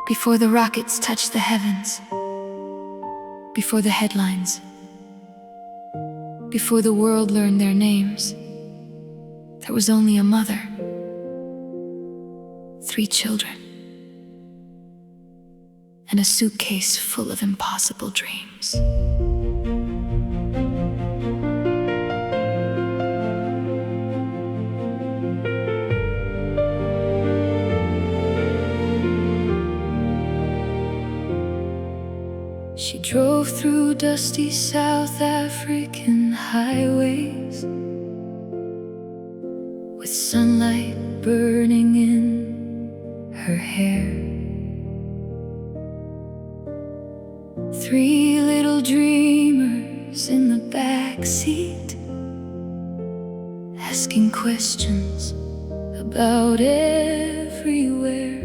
Before the rockets touched the heavens, before the headlines, before the world learned their names, there was only a mother, 3 children, and a suitcase full of impossible dreams. She drove through dusty South African highways, with sunlight burning in her hair. 3 little dreamers in the back seat, asking questions about everywhere.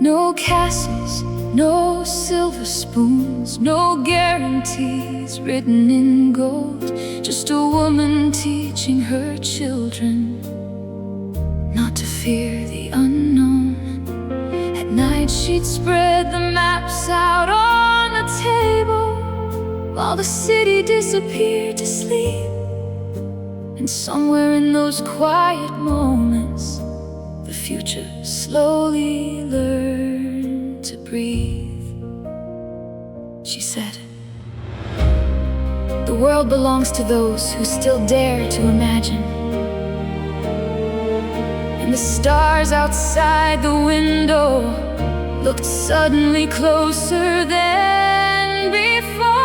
No castles, no silver spoons, no guarantees written in gold. Just a woman teaching her children not to fear the unknown. At night she'd spread the maps out on the table, while the city disappeared to sleep. And somewhere in those quiet moments, the future slowly learned to breathe. She said, "The world belongs to those who still dare to imagine." And the stars outside the window looked suddenly closer than before.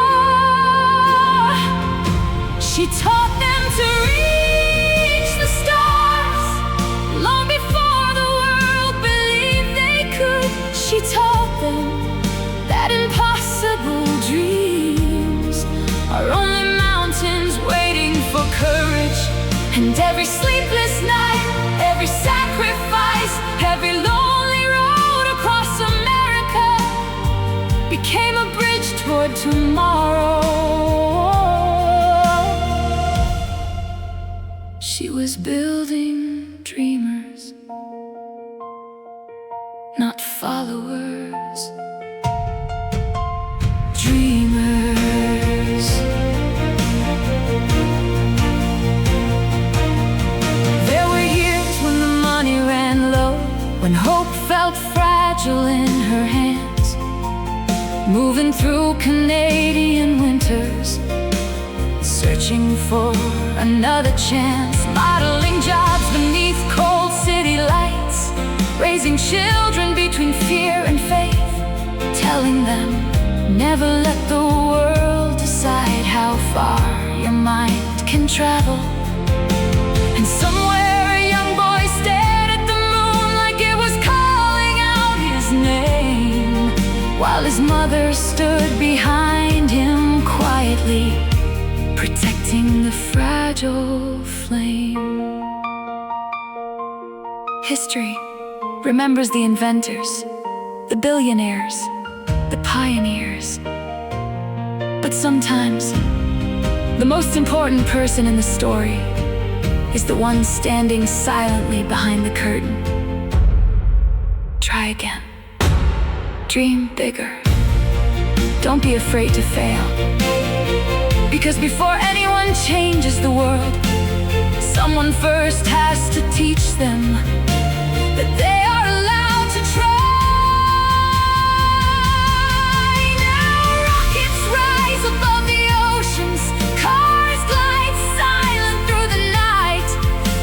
She taught them to reach the stars long before the world believed they could. She taught them that impossible dreams are only mountains waiting for courage. And every sleepless night, every sacrifice, every lonely road across America became a bridge toward tomorrow. She was building dreamers, not followers. Dreamers. There were years when the money ran low, when hope felt fragile in her hands, moving through Canadian winters, searching for another chance, modeling jobs beneath cold city lights, raising children between fear and faith, telling them, never let the world decide how far your mind can travel. And somewhere a young boy stared at the moon like it was calling out his name, while his mother stood behind him quietly, protecting the fragile flame. History remembers the inventors, the billionaires, the pioneers. But sometimes, the most important person in the story is the one standing silently behind the curtain. Try again. Dream bigger. Don't be afraid to fail. Because before anyone changes the world, someone first has to teach them that they are allowed to try. Now rockets rise above the oceans, cars glide silent through the night,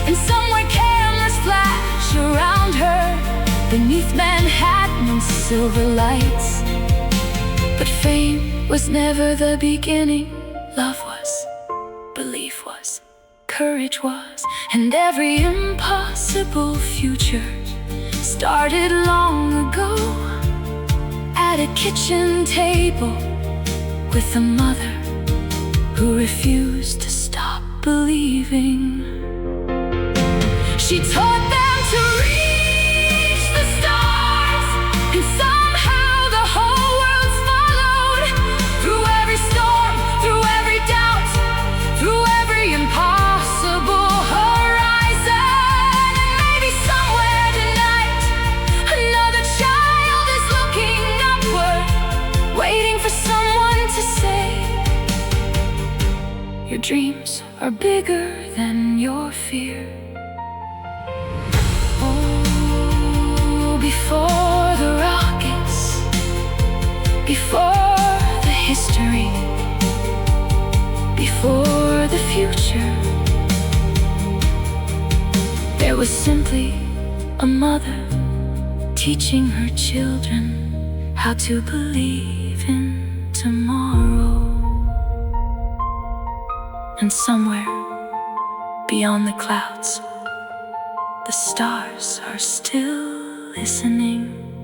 and somewhere cameras flash around her beneath Manhattan's silver lights. But fame was never the beginning. Love was, belief was, courage was, and every impossible future started long ago at a kitchen table with a mother who refused to stop believing. She taught them to reach the stars, and somehow the whole world followed. Through every storm, through every doubt, through every impossible horizon. And maybe somewhere tonight Your dreams are bigger than your fear. Oh, before the rockets, before the history, before the future, there was simply a mother teaching her children how to believe in tomorrow. And somewhere beyond the clouds, the stars are still listening.